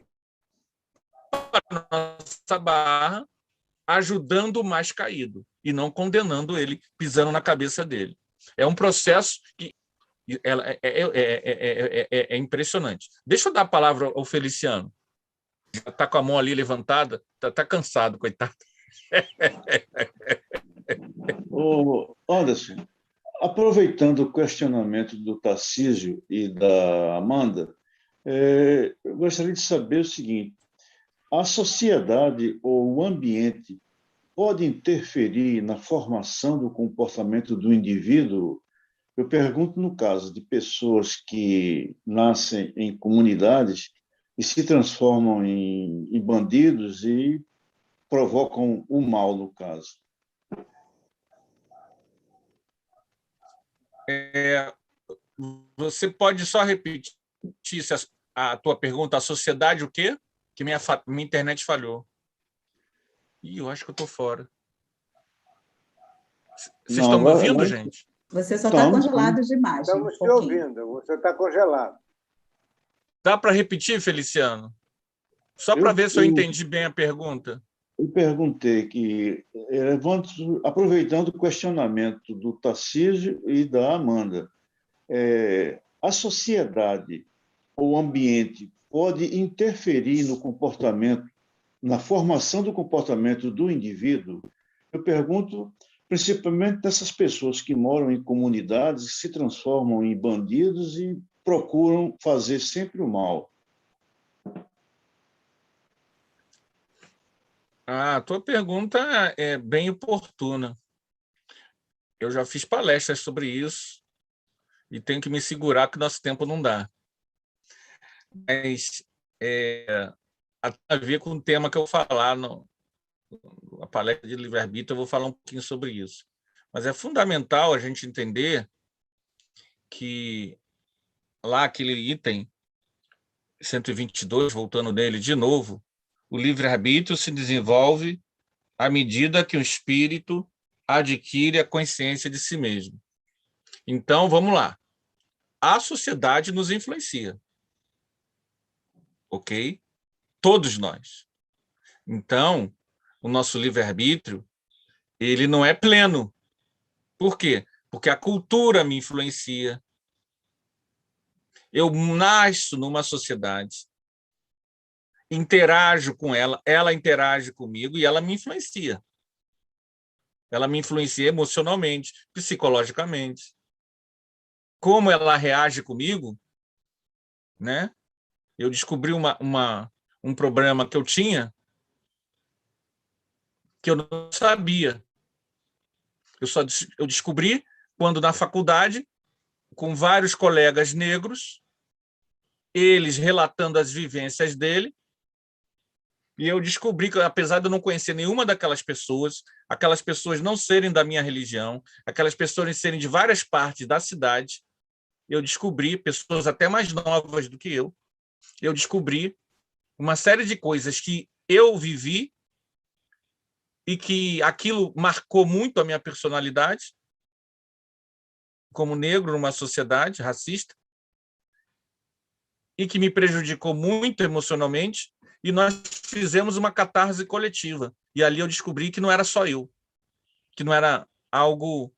a nossa barra, ajudando o mais caído e não condenando ele, pisando na cabeça dele. É um processo que é impressionante. Deixa eu dar a palavra ao Feliciano. Já está com a mão ali levantada, está cansado, coitado. Ô, Anderson, Aproveitando o questionamento do Tarcísio e da Amanda, eu gostaria de saber o seguinte: a sociedade ou o ambiente pode interferir na formação do comportamento do indivíduo? Eu pergunto no caso de pessoas que nascem em comunidades e se transformam em bandidos e provocam o mal, no caso. Você pode só repetir a tua pergunta? A sociedade o quê? Que minha internet falhou. Ih, eu acho que eu estou fora. Vocês estão me ouvindo, gente? Você só está congelado de imagem. Estamos te ouvindo, você está congelado. Dá para repetir, Feliciano? Só para ver se eu entendi bem a pergunta. Eu perguntei que, aproveitando o questionamento do Tarcísio e da Amanda, a sociedade ou o ambiente pode interferir no comportamento, na formação do comportamento do indivíduo? Eu pergunto principalmente dessas pessoas que moram em comunidades, que se transformam em bandidos e procuram fazer sempre o mal. A tua pergunta é bem oportuna. Eu já fiz palestras sobre isso e tenho que me segurar que nosso tempo não dá. Mas tem a ver com o tema que eu vou falar na palestra de livre-arbítrio, eu vou falar um pouquinho sobre isso. Mas é fundamental a gente entender que lá aquele item 122, voltando nele de novo, o livre-arbítrio se desenvolve à medida que o espírito adquire a consciência de si mesmo. Então, vamos lá. A sociedade nos influencia. Ok? Todos nós. Então, o nosso livre-arbítrio, ele não é pleno. Por quê? Porque a cultura me influencia. Eu nasço numa sociedade, interajo com ela, ela interage comigo e ela me influencia. Ela me influencia emocionalmente, psicologicamente. Como ela reage comigo, né? Eu descobri um problema que eu tinha que eu não sabia. Eu descobri quando, na faculdade, com vários colegas negros, eles relatando as vivências dele, e eu descobri que, apesar de eu não conhecer nenhuma daquelas pessoas, aquelas pessoas não serem da minha religião, aquelas pessoas serem de várias partes da cidade, eu descobri, pessoas até mais novas do que eu descobri uma série de coisas que eu vivi e que aquilo marcou muito a minha personalidade como negro numa sociedade racista e que me prejudicou muito emocionalmente, e nós fizemos uma catarse coletiva. E ali eu descobri que não era só eu, que não era algo...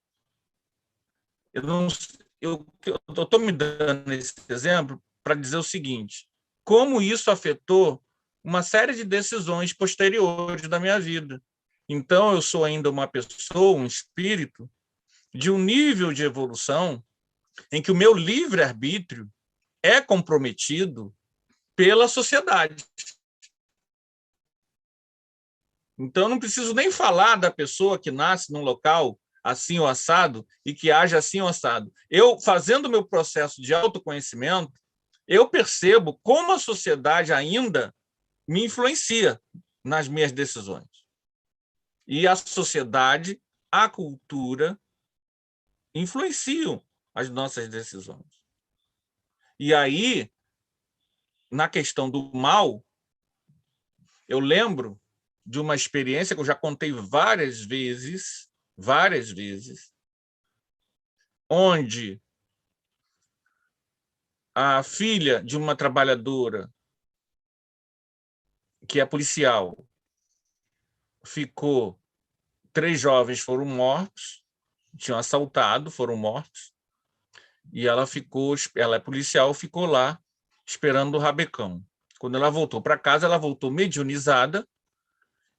Eu estou me dando esse exemplo para dizer o seguinte: como isso afetou uma série de decisões posteriores da minha vida. Então, eu sou ainda uma pessoa, um espírito, de um nível de evolução em que o meu livre-arbítrio é comprometido pela sociedade. Então, eu não preciso nem falar da pessoa que nasce num local assim ou assado e que age assim ou assado. Eu, fazendo o meu processo de autoconhecimento, eu percebo como a sociedade ainda me influencia nas minhas decisões. E a sociedade, a cultura, influenciam as nossas decisões. E aí, na questão do mal, eu lembro de uma experiência que eu já contei várias vezes, onde a filha de uma trabalhadora que é policial ficou... 3 jovens foram mortos, tinham assaltado, foram mortos, e ela é policial, ficou lá esperando o rabecão. Quando ela voltou para casa, ela voltou mediunizada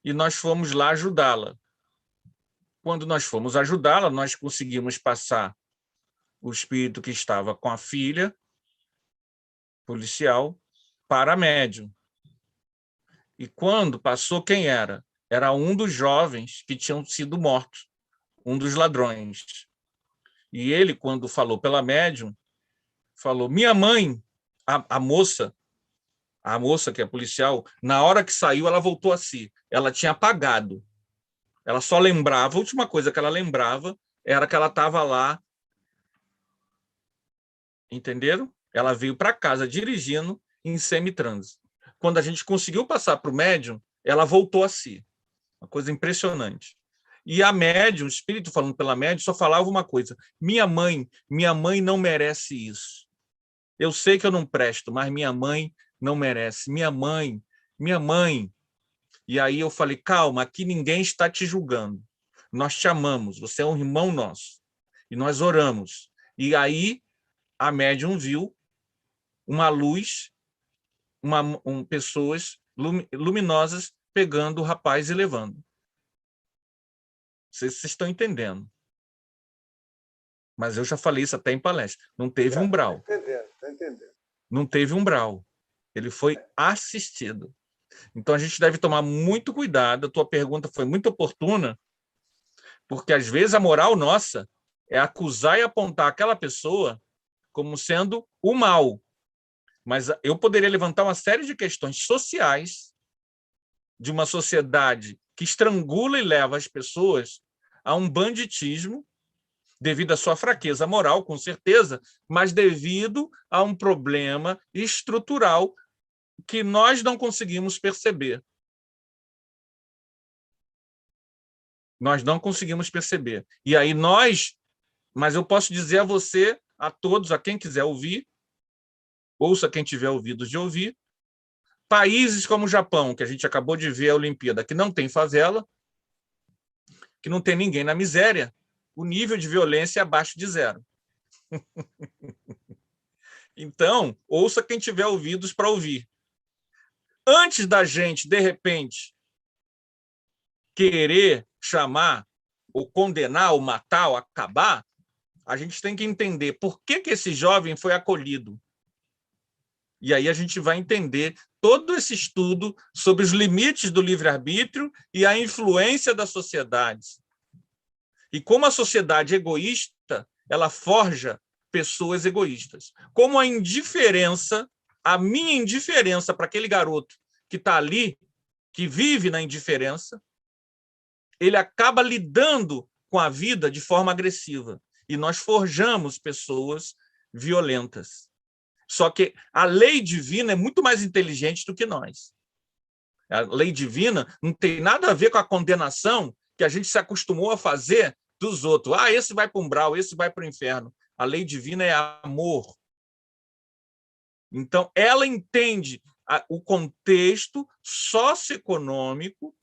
e nós fomos lá ajudá-la. Quando nós fomos ajudá-la, nós conseguimos passar o espírito que estava com a filha policial para a médium. E quando passou, quem era? Era um dos jovens que tinham sido mortos, um dos ladrões. E ele, quando falou pela médium, falou: minha mãe, a moça que é policial, na hora que saiu, ela voltou a si. Ela tinha apagado. Ela só lembrava, a última coisa que ela lembrava era que ela estava lá. Entenderam? Ela veio para casa dirigindo em semitranse. Quando a gente conseguiu passar para o médium, ela voltou a si. Uma coisa impressionante. E a médium, o espírito falando pela médium, só falava uma coisa: minha mãe não merece isso. Eu sei que eu não presto, mas minha mãe não merece. Minha mãe. E aí eu falei: calma, aqui ninguém está te julgando. Nós te amamos, você é um irmão nosso. E nós oramos. E aí a médium viu uma luz, pessoas luminosas pegando o rapaz e levando. Não sei se vocês estão entendendo. Mas eu já falei isso até em palestra. Não teve umbral. Está entendendo. Não teve umbral. Ele foi assistido. Então, a gente deve tomar muito cuidado. A tua pergunta foi muito oportuna, porque, às vezes, a moral nossa é acusar e apontar aquela pessoa como sendo o mal. Mas eu poderia levantar uma série de questões sociais de uma sociedade que estrangula e leva as pessoas a um banditismo devido à sua fraqueza moral, com certeza, mas devido a um problema estrutural que nós não conseguimos perceber. Nós não conseguimos perceber. E aí mas eu posso dizer a você, a todos, a quem quiser ouvir, ouça quem tiver ouvidos de ouvir, países como o Japão, que a gente acabou de ver a Olimpíada, que não tem favela, que não tem ninguém na miséria, o nível de violência é abaixo de 0. Então, ouça quem tiver ouvidos para ouvir. Antes da gente, de repente, querer chamar, ou condenar, ou matar, ou acabar, a gente tem que entender por que esse jovem foi acolhido. E aí a gente vai entender todo esse estudo sobre os limites do livre-arbítrio e a influência das sociedades. E como a sociedade egoísta, ela forja pessoas egoístas. Como a minha indiferença para aquele garoto que está ali, que vive na indiferença, ele acaba lidando com a vida de forma agressiva. E nós forjamos pessoas violentas. Só que a lei divina é muito mais inteligente do que nós. A lei divina não tem nada a ver com a condenação que a gente se acostumou a fazer dos outros. Esse vai para o umbral, esse vai para o inferno. A lei divina é amor. Então, ela entende o contexto socioeconômico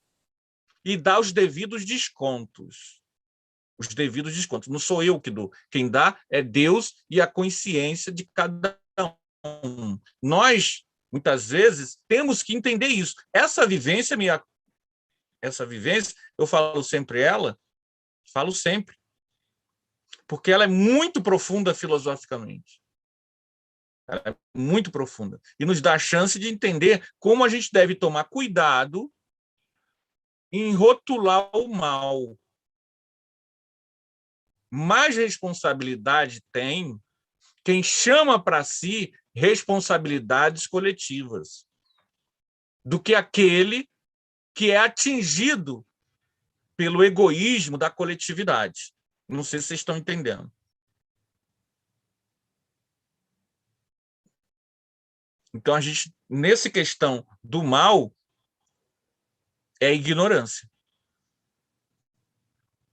e dá os devidos descontos. Os devidos descontos. Não sou eu que dou. Quem dá é Deus e a consciência de cada um. Nós, muitas vezes, temos que entender isso. Essa vivência, eu falo sempre porque ela é muito profunda filosoficamente. Ela é muito profunda. E nos dá a chance de entender como a gente deve tomar cuidado em rotular o mal. Mais responsabilidade tem quem chama para si responsabilidades coletivas do que aquele que é atingido pelo egoísmo da coletividade. Não sei se vocês estão entendendo. Então, a gente, nessa questão do mal, é ignorância.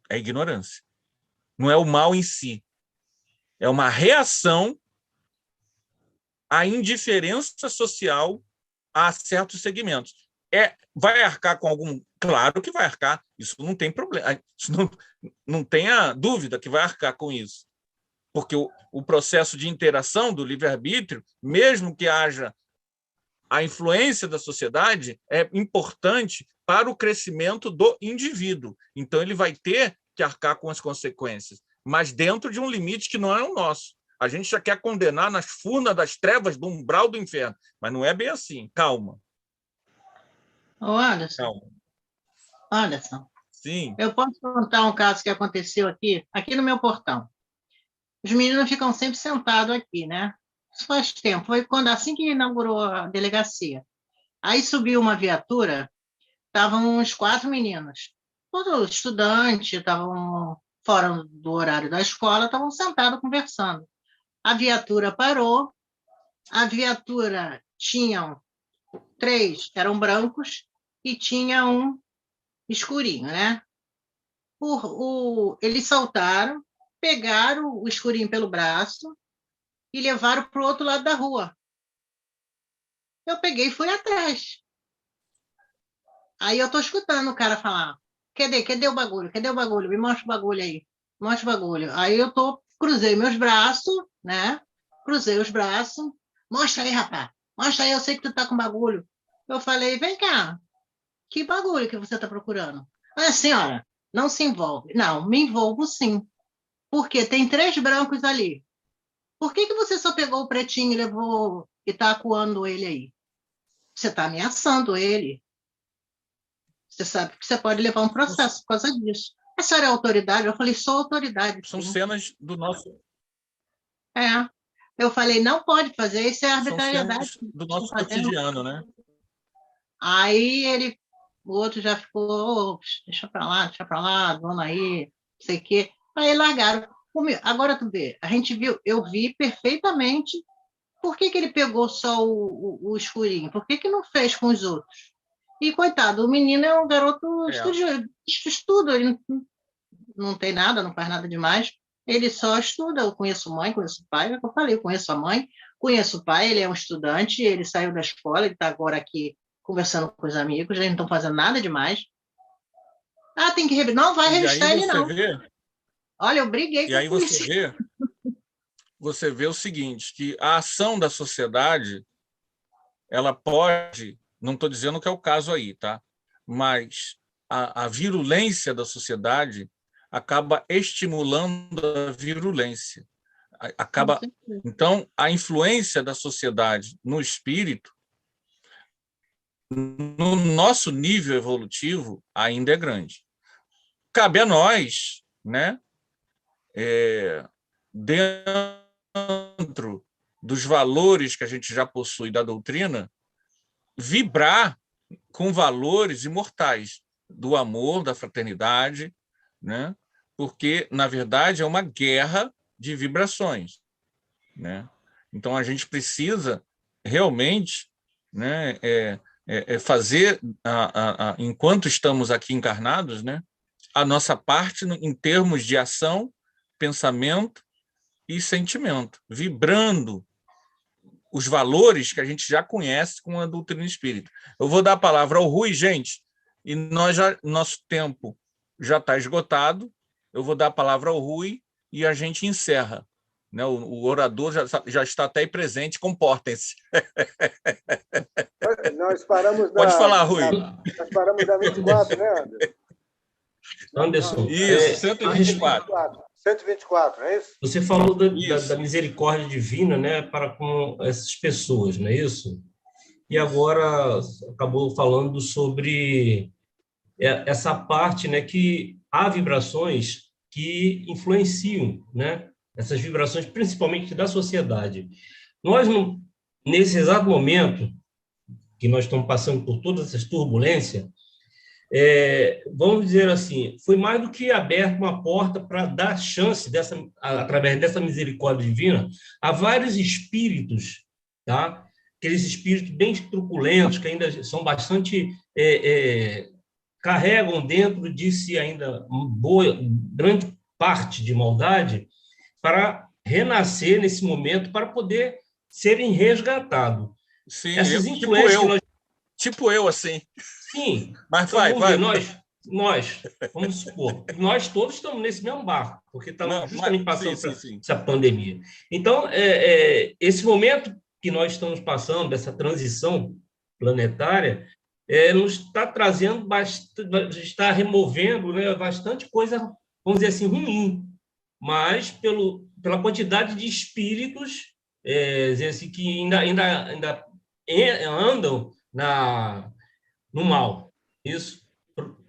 É ignorância. Não é o mal em si. É uma reação à indiferença social a certos segmentos. Vai arcar com algum... Claro que vai arcar. Isso não tem problema. Isso não tenha dúvida que vai arcar com isso. Porque o processo de interação do livre-arbítrio, mesmo que haja a influência da sociedade, é importante para o crescimento do indivíduo. Então, ele vai ter que arcar com as consequências. mas dentro de um limite que não é o nosso. A gente já quer condenar nas furnas das trevas do umbral do inferno, mas não é bem assim. Calma. Ô, Anderson, Calma. Anderson, Sim. eu posso contar um caso que aconteceu aqui no meu portão. Os meninos ficam sempre sentados aqui, né? Isso faz tempo, foi assim que inaugurou a delegacia. Aí subiu uma viatura, estavam uns 4 meninos, todos estudantes, estavam fora do horário da escola, estavam sentados conversando. A viatura parou, a viatura tinha 3, eram brancos, e tinha um escurinho, né? Eles saltaram, pegaram o escurinho pelo braço e levaram para o outro lado da rua. Eu peguei e fui atrás. Aí eu estou escutando o cara falar, cadê o bagulho? Cadê o bagulho? Me mostra o bagulho aí. Mostra o bagulho. Aí eu cruzei meus braços, né? Cruzei os braços. Mostra aí, rapaz. Mostra aí, eu sei que tu tá com bagulho. Eu falei, vem cá. Que bagulho que você está procurando? Ah, senhora, não se envolve. Não, me envolvo sim. Porque tem 3 brancos ali. Por que você só pegou o pretinho e levou e está acuando ele aí? Você está ameaçando ele. Você sabe que você pode levar um processo por causa disso. A senhora é autoridade? Eu falei, sou autoridade. São sim. cenas do nosso... É. Eu falei, não pode fazer, isso é arbitrariedade. São cenas do nosso cotidiano, né? Aí o outro já ficou, deixa para lá, dona aí, não sei o quê. Aí largaram. Agora tu vê, eu vi perfeitamente por que ele pegou só o escurinho, por que não fez com os outros? E, coitado, o menino é um garoto estudioso, estuda, ele não tem nada, não faz nada demais, ele só estuda. Eu conheço mãe, conheço pai, é o que eu falei, eu conheço a mãe, conheço o pai, ele é um estudante, ele saiu da escola, ele está agora aqui conversando com os amigos, eles não estão fazendo nada demais. Ah, tem que revistar. Não vai revistar ele, não. Olha, eu briguei com a polícia. Você vê o seguinte, que a ação da sociedade, ela pode, não estou dizendo que é o caso aí, tá? Mas a virulência da sociedade acaba estimulando a virulência. Então, a influência da sociedade no espírito, no nosso nível evolutivo, ainda é grande. Cabe a nós, né, dentro dos valores que a gente já possui da doutrina, vibrar com valores imortais do amor, da fraternidade, né? Porque, na verdade, é uma guerra de vibrações, né? Então, a gente precisa realmente, né, fazer, enquanto estamos aqui encarnados, né, a nossa parte em termos de ação, pensamento e sentimento, vibrando os valores que a gente já conhece com a doutrina espírita. Eu vou dar a palavra ao Rui, gente, e nosso tempo já está esgotado. Eu vou dar a palavra ao Rui e a gente encerra. Né? O orador já está até aí presente, comportem-se. Nós paramos Pode falar, Rui. Nós paramos da 24, né, Anderson? Isso, 124. 124, não é isso? Você falou da misericórdia divina, né, para com essas pessoas, não é isso? E agora acabou falando sobre essa parte, né, que há vibrações que influenciam, né, essas vibrações, principalmente da sociedade. Nós, nesse exato momento que nós estamos passando por todas essas turbulências, vamos dizer assim, foi mais do que aberta uma porta para dar chance, através dessa misericórdia divina, a vários espíritos, tá? Aqueles espíritos bem truculentos, que ainda são bastante... carregam dentro de si ainda grande parte de maldade, para renascer nesse momento, para poder serem resgatados. Sim, essas influências... Tipo eu, assim. Sim, mas então, vai. Nós, vamos supor, nós todos estamos nesse mesmo barco, porque estamos justamente passando por essa pandemia. Então, esse momento que nós estamos passando, dessa transição planetária, nos está trazendo está removendo, né, bastante coisa, vamos dizer assim, ruim, mas pela quantidade de espíritos dizer assim, que ainda andam no mal. Isso,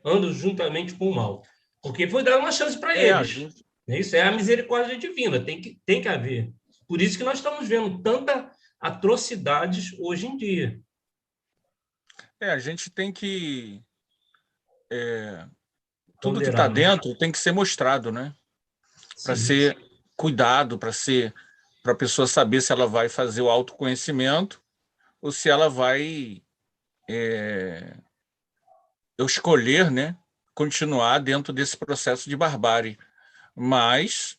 andam juntamente com o mal. Porque foi dar uma chance para eles. Isso é a misericórdia divina, tem que haver. Por isso que nós estamos vendo tanta atrocidades hoje em dia. A gente tem que... tudo que está dentro tem que ser mostrado, né? Para ser cuidado, para a pessoa saber se ela vai fazer o autoconhecimento ou se ela vai escolher, né, continuar dentro desse processo de barbárie. Mas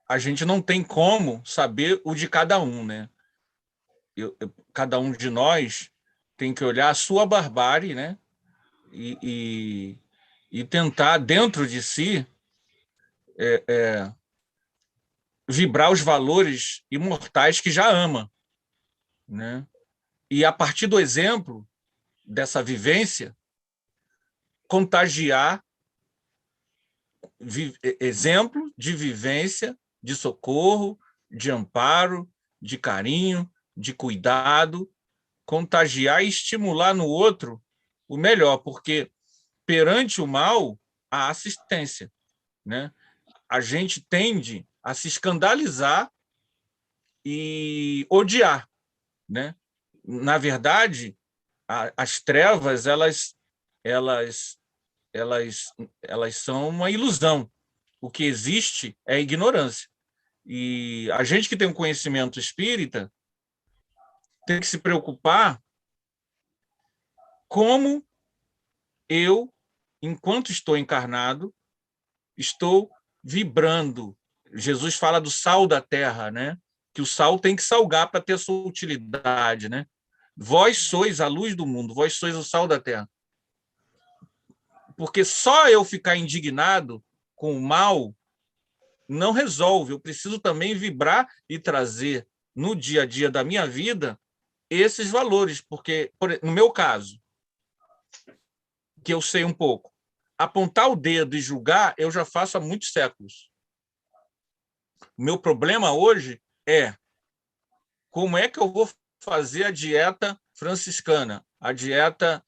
a gente não tem como saber o de cada um, né? Cada um de nós tem que olhar a sua barbárie, né? E tentar, dentro de si, vibrar os valores imortais que já ama, né? E, a partir do exemplo dessa vivência, contagiar exemplo de vivência, de socorro, de amparo, de carinho, de cuidado, contagiar e estimular no outro o melhor, porque perante o mal, há assistência, né? A gente tende a se escandalizar e odiar, né? Na verdade, as trevas elas são uma ilusão. O que existe é a ignorância. E a gente que tem um conhecimento espírita tem que se preocupar como eu, enquanto estou encarnado, estou vibrando. Jesus fala do sal da terra, né? Que o sal tem que salgar para ter sua utilidade, né? Vós sois a luz do mundo, vós sois o sal da terra. Porque só eu ficar indignado com o mal não resolve. Eu preciso também vibrar e trazer no dia a dia da minha vida esses valores, porque, no meu caso, que eu sei um pouco, apontar o dedo e julgar, eu já faço há muitos séculos. O meu problema hoje é como é que eu vou fazer a dieta franciscana, a dieta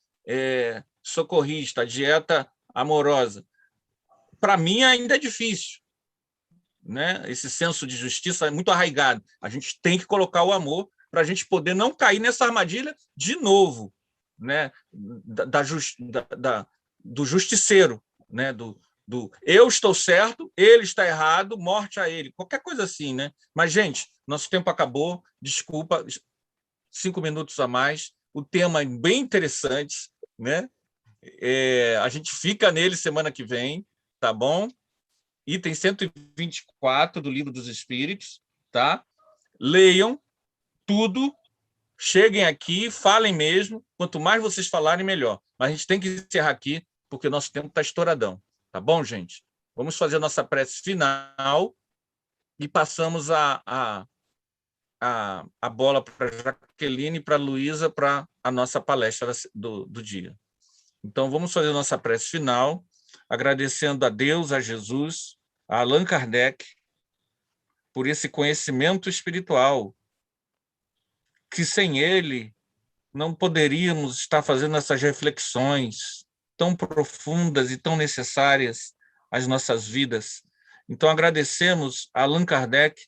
socorrista, a dieta amorosa. Para mim ainda é difícil, né? Esse senso de justiça é muito arraigado. A gente tem que colocar o amor para a gente poder não cair nessa armadilha de novo, né? Do justiceiro, né? Do eu estou certo, ele está errado, morte a ele, qualquer coisa assim, né? Mas, gente, nosso tempo acabou, desculpa, 5 minutos a mais, o tema é bem interessante, né? A gente fica nele semana que vem, tá bom? Item 124 do Livro dos Espíritos, tá? Leiam tudo, cheguem aqui, falem mesmo, quanto mais vocês falarem, melhor. Mas a gente tem que encerrar aqui, porque o nosso tempo está estouradão. Tá bom, gente? Vamos fazer a nossa prece final e passamos a bola para a Jaqueline e para a Luísa para a nossa palestra do dia. Então, vamos fazer a nossa prece final, agradecendo a Deus, a Jesus, a Allan Kardec, por esse conhecimento espiritual, que sem ele não poderíamos estar fazendo essas reflexões tão profundas e tão necessárias às nossas vidas. Então, agradecemos a Allan Kardec,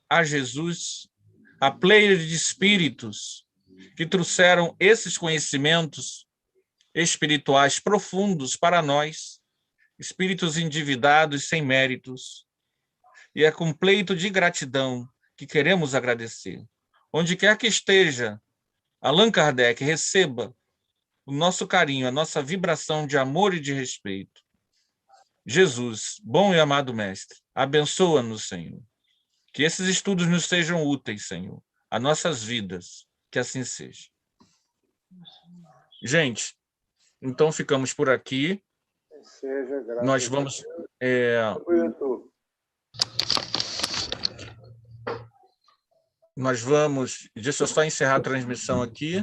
a Jesus, a pleiade de espíritos que trouxeram esses conhecimentos espirituais profundos para nós, espíritos endividados sem méritos. E é com pleito de gratidão que queremos agradecer. Onde quer que esteja, Allan Kardec receba o nosso carinho, a nossa vibração de amor e de respeito. Jesus, bom e amado Mestre, abençoa-nos, Senhor. Que esses estudos nos sejam úteis, Senhor, a nossas vidas, que assim seja. Gente, então ficamos por aqui. Seja, graças Nós vamos... Nós vamos... Deixa eu só encerrar a transmissão aqui.